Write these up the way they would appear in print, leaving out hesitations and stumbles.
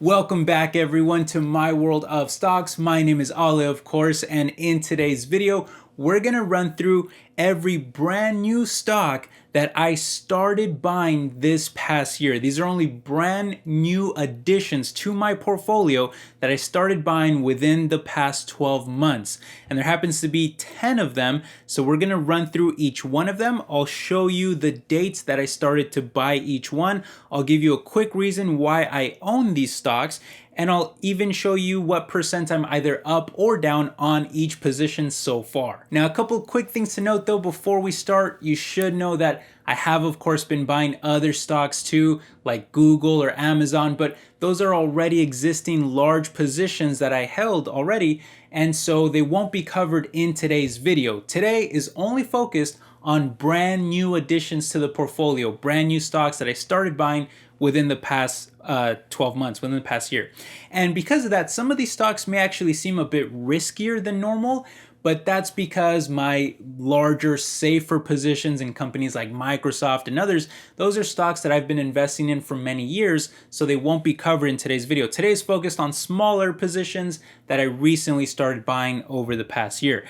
Welcome back everyone to my world of stocks. My name is Ale, of course, and in today's video, we're gonna run through every brand new stock that I started buying this past year. These are only brand new additions to my portfolio that I started buying within the past 12 months. And there happens to be 10 of them, so we're gonna run through each one of them. I'll show you the dates that I started to buy each one. I'll give you a quick reason why I own these stocks, and I'll even show you what percent I'm either up or down on each position so far. Now, a couple quick things to note though before we start. You should know that I have of course been buying other stocks too, like Google or Amazon, but those are already existing large positions that I held already, and so they won't be covered in today's video. Today is only focused on brand new additions to the portfolio, brand new stocks that I started buying within the past 12 months, within the past year. And because of that, some of these stocks may actually seem a bit riskier than normal, but that's because my larger, safer positions in companies like Microsoft and others, those are stocks that I've been investing in for many years, so they won't be covered in today's video. Today is focused on smaller positions that I recently started buying over the past year.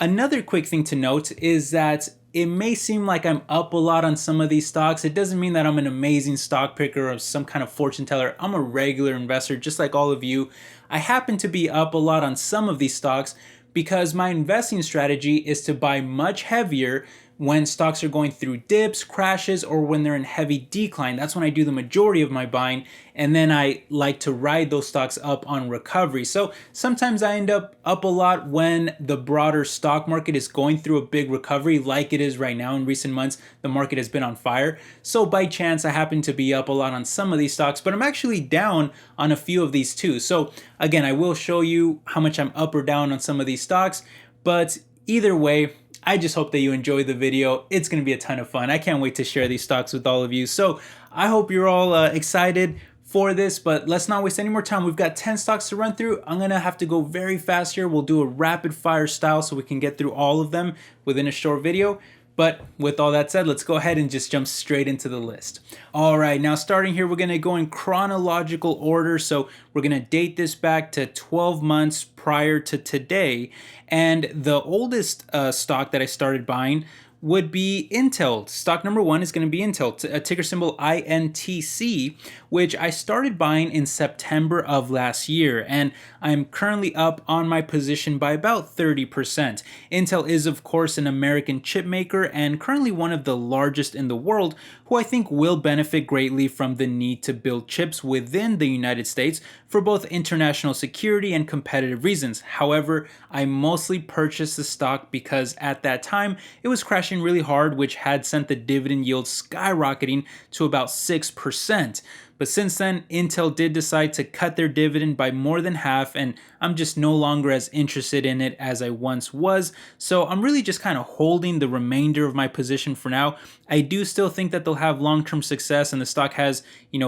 Another quick thing to note is that it may seem like I'm up a lot on some of these stocks. It doesn't mean that I'm an amazing stock picker or some kind of fortune teller. I'm a regular investor just like all of you. I happen to be up a lot on some of these stocks because my investing strategy is to buy much heavier when stocks are going through dips, crashes, or when they're in heavy decline. That's when I do the majority of my buying, and then I like to ride those stocks up on recovery. So sometimes I end up a lot when the broader stock market is going through a big recovery like it is right now. In recent months, the market has been on fire. So by chance, I happen to be up a lot on some of these stocks, but I'm actually down on a few of these too. So again, I will show you how much I'm up or down on some of these stocks, but either way, I just hope that you enjoy the video. It's going to be a ton of fun. I can't wait to share these stocks with all of you. So I hope you're all excited for this, but let's not waste any more time. We've got 10 stocks to run through. I'm going to have to go very fast here. We'll do a rapid fire style so we can get through all of them within a short video. But with all that said, let's go ahead and just jump straight into the list. All right, now starting here, we're gonna go in chronological order. So we're gonna date this back to 12 months prior to today. And the oldest stock that I started buying would be Intel. Stock number one is going to be Intel, a ticker symbol INTC, which I started buying in September of last year, and I'm currently up on my position by about 30%. Intel is, of course, an American chip maker and currently one of the largest in the world, who I think will benefit greatly from the need to build chips within the United States for both international security and competitive reasons. However, I mostly purchased the stock because at that time it was crashing really hard, which had sent the dividend yield skyrocketing to about 6%. But since then, Intel did decide to cut their dividend by more than half, and I'm just no longer as interested in it as I once was. So I'm really just kind of holding the remainder of my position for now. I do still think that they'll have long-term success, and the stock has,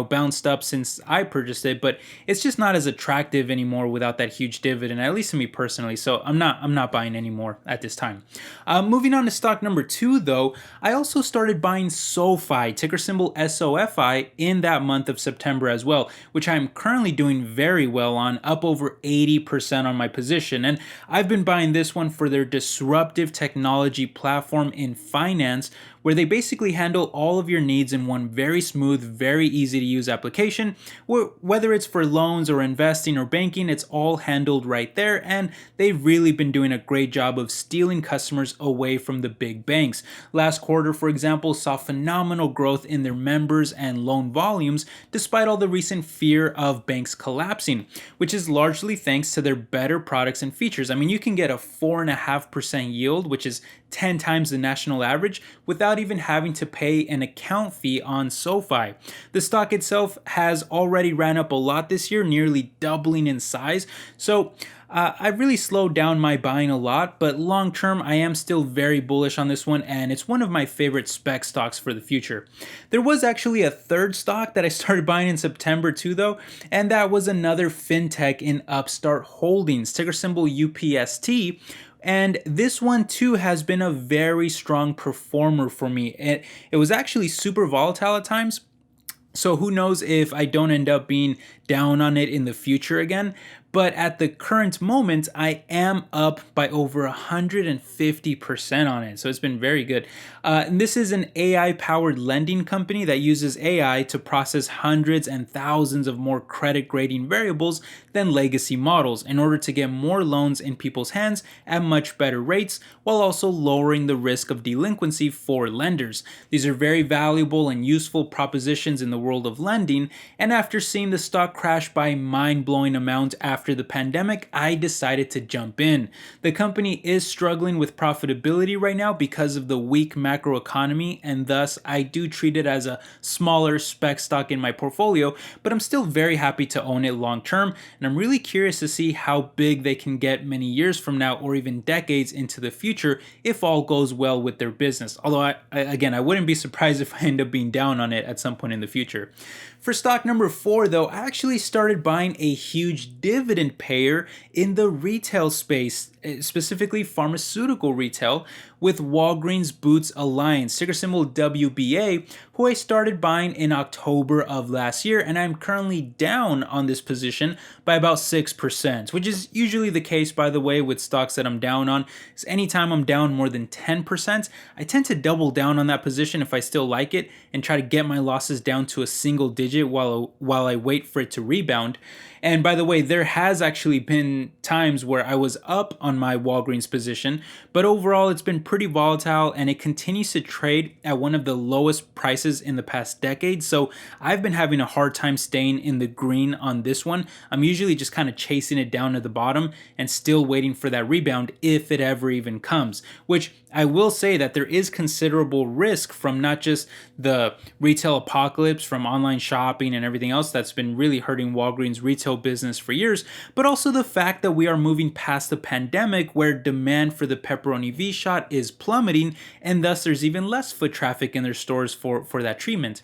bounced up since I purchased it, but it's just not as attractive anymore without that huge dividend, at least to me personally. So I'm not buying anymore at this time. Moving on to stock number two, though, I also started buying SoFi, ticker symbol SOFI, in that month of September as well, which I'm currently doing very well on, up over 80% on my position. And I've been buying this one for their disruptive technology platform in finance, where they basically handle all of your needs in one very smooth, very easy to use application. Whether it's for loans or investing or banking, it's all handled right there, and they've really been doing a great job of stealing customers away from the big banks. Last quarter, for example, saw phenomenal growth in their members and loan volumes, despite all the recent fear of banks collapsing, which is largely thanks to their better products and features. I mean, you can get a 4.5% yield, which is 10 times the national average, without even having to pay an account fee on SoFi. The stock itself has already ran up a lot this year, nearly doubling in size. So I really slowed down my buying a lot, but long term, I am still very bullish on this one, and it's one of my favorite spec stocks for the future. There was actually a third stock that I started buying in September too, though, and that was another fintech in Upstart Holdings, ticker symbol UPST. And this one too has been a very strong performer for me. It was actually super volatile at times, So who knows if I don't end up being down on it in the future again. But at the current moment, I am up by over 150% on it. So it's been very good. And this is an AI powered lending company that uses AI to process hundreds and thousands of more credit grading variables than legacy models in order to get more loans in people's hands at much better rates, while also lowering the risk of delinquency for lenders. These are very valuable and useful propositions in the world of lending, and after seeing the stock crash by a mind-blowing amount after the pandemic, I decided to jump in. The company is struggling with profitability right now because of the weak macroeconomy, and thus I do treat it as a smaller spec stock in my portfolio, but I'm still very happy to own it long term, and I'm really curious to see how big they can get many years from now or even decades into the future if all goes well with their business. Although I wouldn't be surprised if I end up being down on it at some point in the future. For stock number 4 though, I actually started buying a huge dividend payer in the retail space, specifically pharmaceutical retail, with Walgreens Boots Alliance, ticker symbol WBA, who I started buying in October of last year, and I'm currently down on this position by about 6%, which is usually the case, by the way, with stocks that I'm down on. Is anytime I'm down more than 10%, I tend to double down on that position if I still like it and try to get my losses down to a single digit while I wait for it to rebound. And by the way, there has actually been times where I was up on my Walgreens position, but overall it's been pretty volatile and it continues to trade at one of the lowest prices in the past decade. So I've been having a hard time staying in the green on this one. I'm usually just kind of chasing it down to the bottom and still waiting for that rebound if it ever even comes, which I will say that there is considerable risk from not just the retail apocalypse from online shopping and everything else that's been really hurting Walgreens retail business for years, but also the fact that we are moving past the pandemic where demand for the pepperoni V-shot is plummeting, and thus there's even less foot traffic in their stores for that treatment.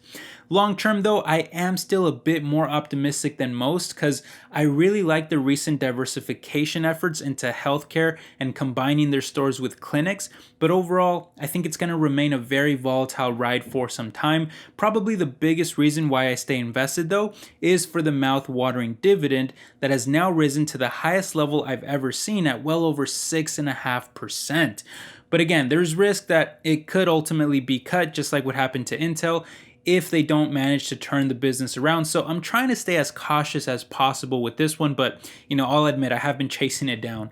Long term though, I am still a bit more optimistic than most because I really like the recent diversification efforts into healthcare and combining their stores with clinics, but overall, I think it's going to remain a very volatile ride for some time. Probably the biggest reason why I stay invested though is for the mouth-watering dividend that has now risen to the highest level I've ever seen at well over 6.5%. But again, there's risk that it could ultimately be cut, just like what happened to Intel, if they don't manage to turn the business around. So I'm trying to stay as cautious as possible with this one, but I'll admit I have been chasing it down.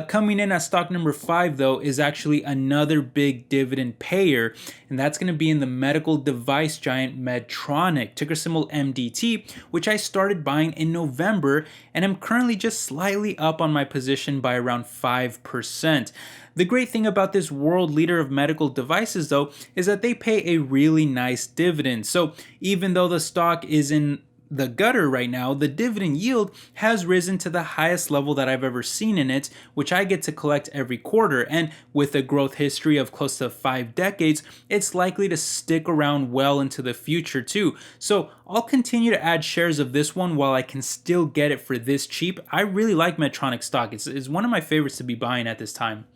Coming in at stock number 5 though is actually another big dividend payer, and that's going to be in the medical device giant Medtronic, ticker symbol MDT, which I started buying in November, and I'm currently just slightly up on my position by around 5%. The great thing about this world leader of medical devices though is that they pay a really nice dividend. So even though the stock is in the gutter right now, the dividend yield has risen to the highest level that I've ever seen in it, which I get to collect every quarter. And with a growth history of close to 5 decades, it's likely to stick around well into the future too. So I'll continue to add shares of this one while I can still get it for this cheap. I really like Medtronic stock. It's one of my favorites to be buying at this time.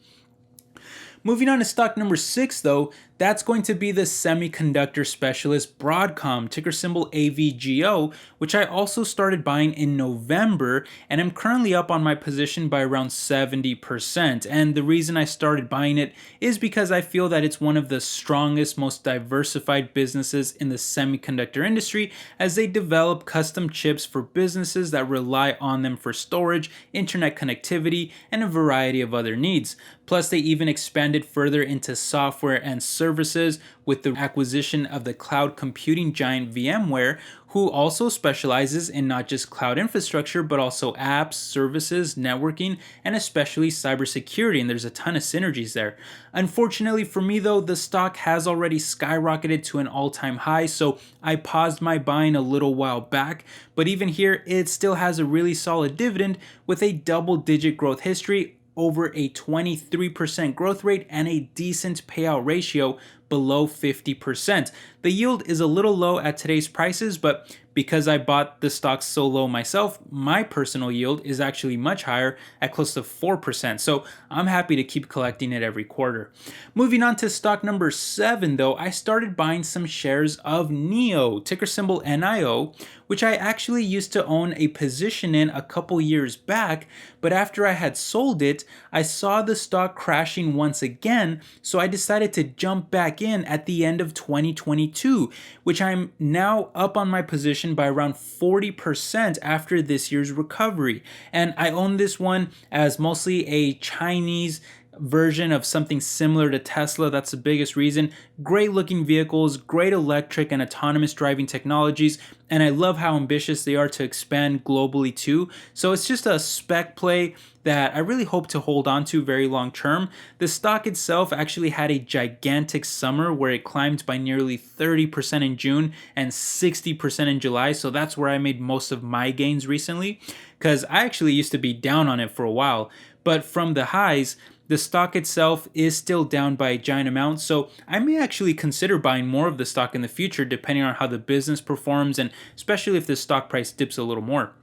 Moving on to stock number 6 though, that's going to be the semiconductor specialist Broadcom, ticker symbol AVGO, which I also started buying in November, and I'm currently up on my position by around 70%. And the reason I started buying it is because I feel that it's one of the strongest, most diversified businesses in the semiconductor industry, as they develop custom chips for businesses that rely on them for storage, internet connectivity, and a variety of other needs. Plus, they even expanded further into software and services with the acquisition of the cloud computing giant VMware, who also specializes in not just cloud infrastructure, but also apps, services, networking, and especially cybersecurity, and there's a ton of synergies there. Unfortunately for me though, the stock has already skyrocketed to an all-time high, so I paused my buying a little while back, but even here, it still has a really solid dividend with a double-digit growth history, over a 23% growth rate, and a decent payout ratio, below 50%. The yield is a little low at today's prices, but because I bought the stock so low myself, my personal yield is actually much higher at close to 4%. So I'm happy to keep collecting it every quarter. Moving on to stock number 7 though, I started buying some shares of NIO, ticker symbol NIO, which I actually used to own a position in a couple years back, but after I had sold it, I saw the stock crashing once again, so I decided to jump back in at the end of 2022, which I'm now up on my position by around 40% after this year's recovery. And I own this one as mostly a Chinese version of something similar to Tesla. That's the biggest reason. Great looking vehicles, great electric and autonomous driving technologies, and I love how ambitious they are to expand globally too. So it's just a spec play that I really hope to hold on to very long term. The stock itself actually had a gigantic summer where it climbed by nearly 30% in June and 60% in July. So that's where I made most of my gains recently, because I actually used to be down on it for a while. But from the highs, the stock itself is still down by a giant amount, so I may actually consider buying more of the stock in the future depending on how the business performs, and especially if the stock price dips a little more.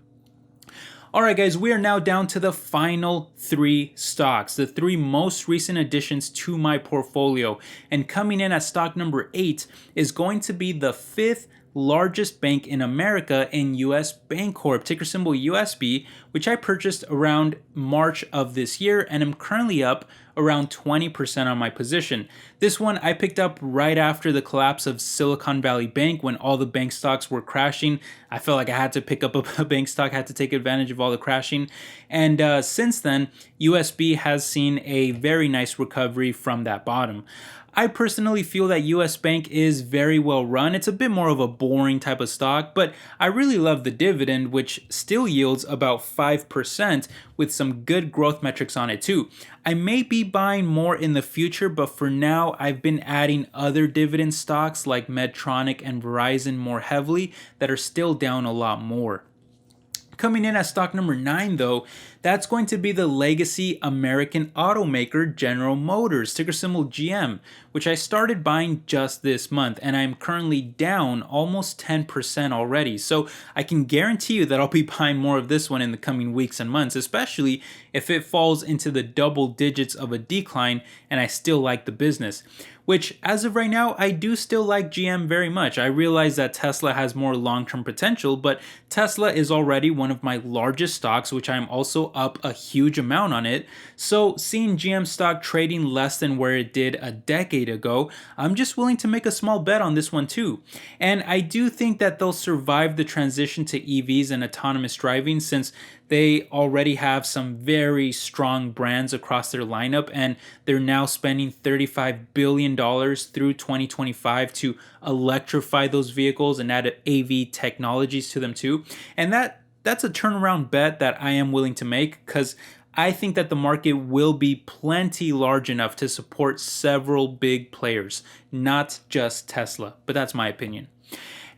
Alright guys, we are now down to the final 3 stocks, the 3 most recent additions to my portfolio. And coming in at stock number 8 is going to be the 5th largest bank in America in US Bancorp, ticker symbol USB, which I purchased around March of this year and am currently up around 20% on my position. This one I picked up right after the collapse of Silicon Valley Bank when all the bank stocks were crashing. I felt like I had to pick up a bank stock, had to take advantage of all the crashing. And since then, USB has seen a very nice recovery from that bottom. I personally feel that US Bank is very well run. It's a bit more of a boring type of stock, but I really love the dividend, which still yields about 5% with some good growth metrics on it too. I may be buying more in the future, but for now, I've been adding other dividend stocks like Medtronic and Verizon more heavily that are still down a lot more. Coming in at stock number 9 though, that's going to be the legacy American automaker General Motors, ticker symbol GM, which I started buying just this month, and I'm currently down almost 10% already. So I can guarantee you that I'll be buying more of this one in the coming weeks and months, especially if it falls into the double digits of a decline and I still like the business. Which, as of right now, I do still like GM very much. I realize that Tesla has more long-term potential, but Tesla is already one of my largest stocks, which I'm also up a huge amount on it. So seeing GM stock trading less than where it did a decade ago, I'm just willing to make a small bet on this one too. And I do think that they'll survive the transition to EVs and autonomous driving, since they already have some very strong brands across their lineup, and they're now spending $35 billion through 2025 to electrify those vehicles and add AV technologies to them too. And that's a turnaround bet that I am willing to make, because I think that the market will be plenty large enough to support several big players, not just Tesla, but that's my opinion.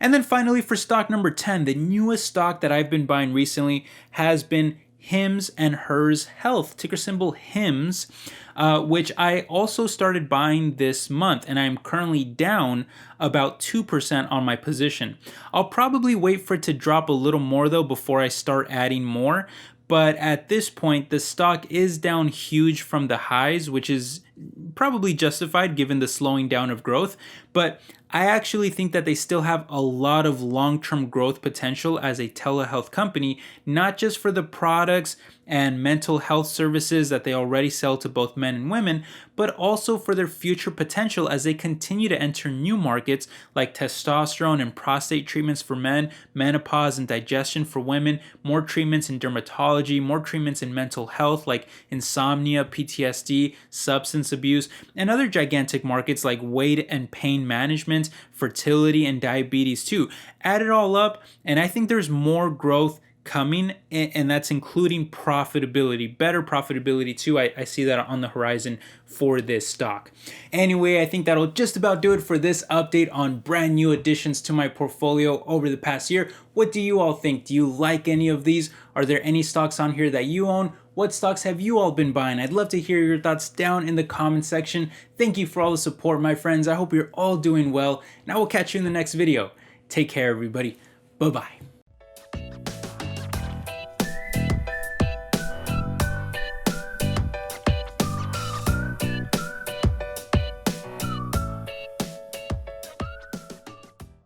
And then finally, for stock number 10, the newest stock that I've been buying recently has been Hims & Hers Health, ticker symbol HIMS, which I also started buying this month, and I'm currently down about 2% on my position. I'll probably wait for it to drop a little more though before I start adding more, but at this point, the stock is down huge from the highs, which is probably justified given the slowing down of growth, but I actually think that they still have a lot of long-term growth potential as a telehealth company, not just for the products and mental health services that they already sell to both men and women, but also for their future potential as they continue to enter new markets like testosterone and prostate treatments for men, menopause and digestion for women, more treatments in dermatology, more treatments in mental health like insomnia, PTSD, substance abuse, and other gigantic markets like weight and pain management, fertility, and diabetes too. Add it all up, and I think there's more growth coming, and that's including profitability, better profitability too. I see that on the horizon for this stock. Anyway, I think that'll just about do it for this update on brand new additions to my portfolio over the past year. What do you all think? Do you like any of these? Are there any stocks on here that you own? What stocks have you all been buying? I'd love to hear your thoughts down in the comment section. Thank you for all the support, my friends. I hope you're all doing well, and I will catch you in the next video. Take care, everybody. Bye-bye.